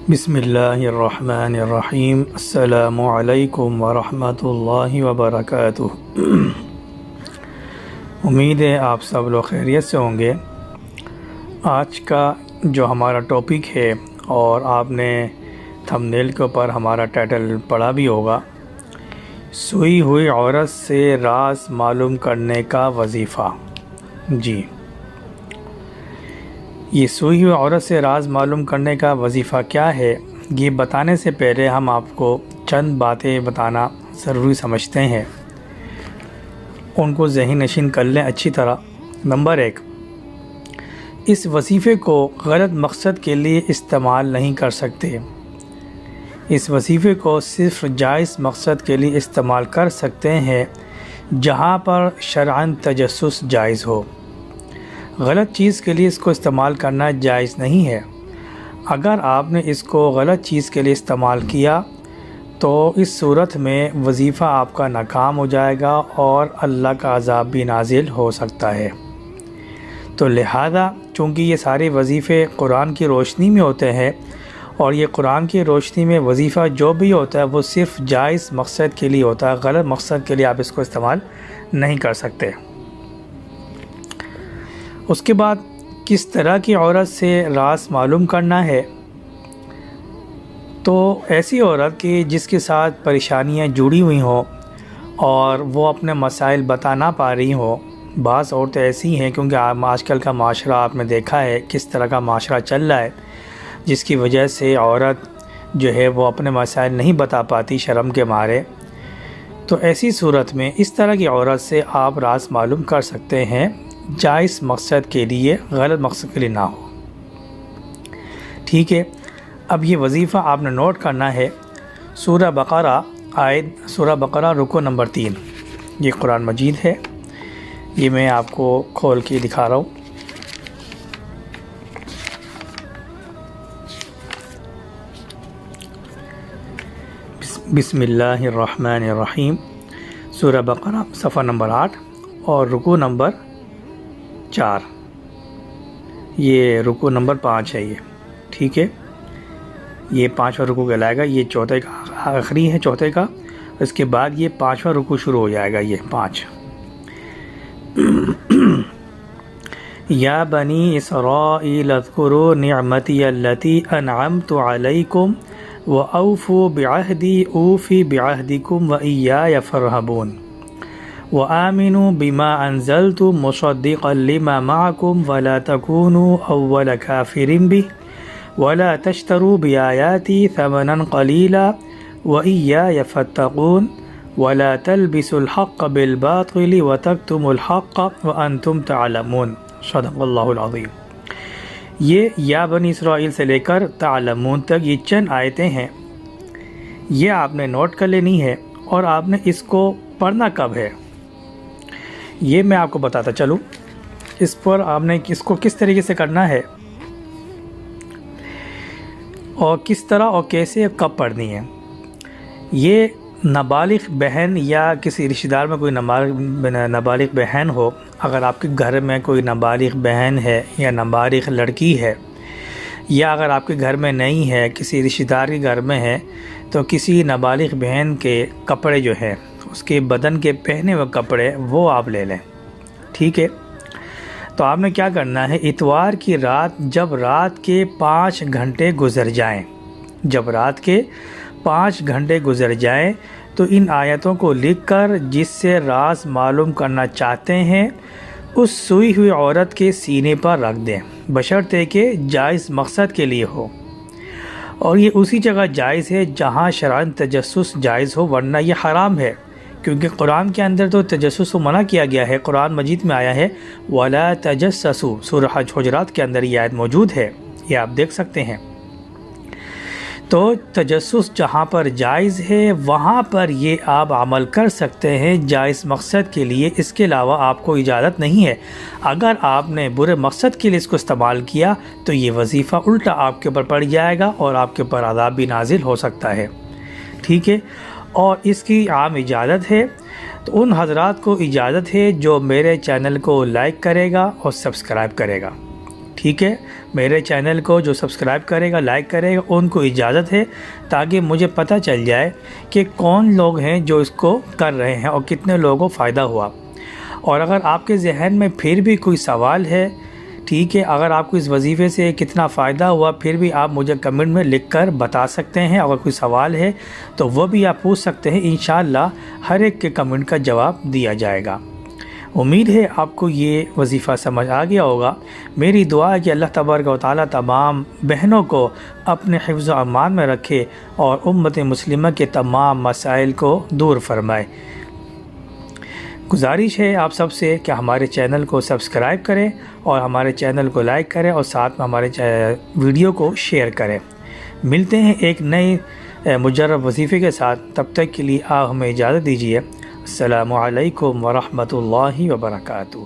بسم اللہ الرحمن الرحیم۔ السلام علیکم ورحمۃ اللہ وبرکاتہ۔ امید ہے آپ سب لوگ خیریت سے ہوں گے۔ آج کا جو ہمارا ٹاپک ہے، اور آپ نے تھمبنیل کے اوپر ہمارا ٹائٹل پڑھا بھی ہوگا، سوئی ہوئی عورت سے راز معلوم کرنے کا وظیفہ۔ جی، یہ سوئی ہوئی عورت سے راز معلوم کرنے کا وظیفہ کیا ہے، یہ بتانے سے پہلے ہم آپ کو چند باتیں بتانا ضروری سمجھتے ہیں، ان کو ذہن نشین کر لیں اچھی طرح۔ نمبر 1، اس وظیفے کو غلط مقصد کے لیے استعمال نہیں کر سکتے۔ اس وظیفے کو صرف جائز مقصد کے لیے استعمال کر سکتے ہیں جہاں پر شرعاً تجسس جائز ہو۔ غلط چیز کے لیے اس کو استعمال کرنا جائز نہیں ہے۔ اگر آپ نے اس کو غلط چیز کے لیے استعمال کیا تو اس صورت میں وظیفہ آپ کا ناکام ہو جائے گا اور اللہ کا عذاب بھی نازل ہو سکتا ہے۔ تو لہذا چونکہ یہ سارے وظیفے قرآن کی روشنی میں ہوتے ہیں، اور یہ قرآن کی روشنی میں وظیفہ جو بھی ہوتا ہے وہ صرف جائز مقصد کے لیے ہوتا ہے، غلط مقصد کے لیے آپ اس کو استعمال نہیں کر سکتے۔ اس کے بعد کس طرح کی عورت سے راز معلوم کرنا ہے، تو ایسی عورت کی جس کے ساتھ پریشانیاں جڑی ہوئی ہوں اور وہ اپنے مسائل بتا نہ پا رہی ہوں۔ بعض عورتیں ایسی ہیں، کیونکہ آج کل کا معاشرہ آپ نے دیکھا ہے کس طرح کا معاشرہ چل رہا ہے، جس کی وجہ سے عورت جو ہے وہ اپنے مسائل نہیں بتا پاتی شرم کے مارے۔ تو ایسی صورت میں اس طرح کی عورت سے آپ راز معلوم کر سکتے ہیں، جائز مقصد کے لیے، غلط مقصد کے لیے نہ ہو۔ ٹھیک ہے، اب یہ وظیفہ آپ نے نوٹ کرنا ہے۔ سورہ بقرہ رکوع نمبر 3، یہ قرآن مجید ہے، یہ میں آپ کو کھول کے دکھا رہا ہوں۔ بسم اللہ الرحمن الرحیم، سورہ بقرہ صفحہ نمبر 8 اور رکوع نمبر 4، یہ رکوع نمبر 5 ہے یہ۔ ٹھیک ہے، یہ 5واں رکوع کہلائے گا، یہ چوتھے کا آخری ہے، چوتھے کا۔ اس کے بعد یہ 5واں رکوع شروع ہو جائے گا، یہ 5۔ یا بنی اسرائیل اذکروا نعمتی التی انعمت علیکم وأوفوا بعہدی اوفی بعہدکم وإیای فارہبون وآمنوا بما انزلت مصدقا لما معکم ولا تکونوا اول کافر به ولا تشتروا بآیاتی ثمنا قلیلا وإیای فاتقون ولا تلبسوا الحق بالباطل وتکتموا الحق وانتم تعلمون۔ صدق اللہ العظیم۔ یہ یا بنی اسرائیل سے لے کر تعلمون تک یہ چند آیتیں ہیں، یہ آپ نے نوٹ کر لینی ہے، اور آپ نے اس کو پڑھنا کب ہے یہ میں آپ کو بتاتا چلوں۔ اس پر آپ نے اس کو کس طریقے سے کرنا ہے، اور کس طرح اور کیسے کب پڑھنی ہے۔ یہ نابالغ بہن یا کسی رشتہ دار میں کوئی نابالغ بہن ہو، اگر آپ کے گھر میں کوئی نابالغ بہن ہے یا نابالغ لڑکی ہے، یا اگر آپ کے گھر میں نہیں ہے، کسی رشتہ دار کے گھر میں ہے، تو کسی نابالغ بہن کے کپڑے جو ہیں، اس کے بدن کے پہنے ہوئے کپڑے وہ آپ لے لیں۔ ٹھیک ہے، تو آپ نے کیا کرنا ہے، اتوار کی رات جب رات کے 5 گھنٹے گزر جائیں، جب رات کے 5 گھنٹے گزر جائیں تو ان آیتوں کو لکھ کر جس سے راز معلوم کرنا چاہتے ہیں اس سوئی ہوئی عورت کے سینے پر رکھ دیں، بشرطے کہ جائز مقصد کے لیے ہو، اور یہ اسی جگہ جائز ہے جہاں شرعاً تجسس جائز ہو، ورنہ یہ حرام ہے، کیونکہ قرآن کے اندر تو تجسس کو منع کیا گیا ہے۔ قرآن مجید میں آیا ہے وَلَا تَجَسَّسُوا، سورہ حجرات کے اندر یہ آیت موجود ہے، یہ آپ دیکھ سکتے ہیں۔ تو تجسس جہاں پر جائز ہے وہاں پر یہ آپ عمل کر سکتے ہیں جائز مقصد کے لیے، اس کے علاوہ آپ کو اجازت نہیں ہے۔ اگر آپ نے برے مقصد کے لیے اس کو استعمال کیا تو یہ وظیفہ الٹا آپ کے اوپر پڑ جائے گا اور آپ کے اوپر عذاب بھی نازل ہو سکتا ہے۔ ٹھیک ہے، اور اس کی عام اجازت ہے، تو ان حضرات کو اجازت ہے جو میرے چینل کو لائک کرے گا اور سبسکرائب کرے گا۔ ٹھیک ہے، میرے چینل کو جو سبسکرائب کرے گا، لائک کرے گا، ان کو اجازت ہے، تاکہ مجھے پتہ چل جائے کہ کون لوگ ہیں جو اس کو کر رہے ہیں اور کتنے لوگوں کو فائدہ ہوا۔ اور اگر آپ کے ذہن میں پھر بھی کوئی سوال ہے، ٹھیک ہے، اگر آپ کو اس وظیفے سے کتنا فائدہ ہوا، پھر بھی آپ مجھے کمنٹ میں لکھ کر بتا سکتے ہیں۔ اگر کوئی سوال ہے تو وہ بھی آپ پوچھ سکتے ہیں، انشاءاللہ ہر ایک کے کمنٹ کا جواب دیا جائے گا۔ امید ہے آپ کو یہ وظیفہ سمجھ آ گیا ہوگا۔ میری دعا ہے کہ اللہ تبارک و تعالیٰ تمام بہنوں کو اپنے حفظ و امان میں رکھے اور امت مسلمہ کے تمام مسائل کو دور فرمائے۔ گزارش ہے آپ سب سے کہ ہمارے چینل کو سبسکرائب کریں اور ہمارے چینل کو لائک کریں اور ساتھ میں ہمارے ویڈیو کو شیئر کریں۔ ملتے ہیں ایک نئے مجرب وظیفے کے ساتھ، تب تک کے لیے آپ ہمیں اجازت دیجیے۔ السلام علیکم ورحمۃ اللہ وبرکاتہ۔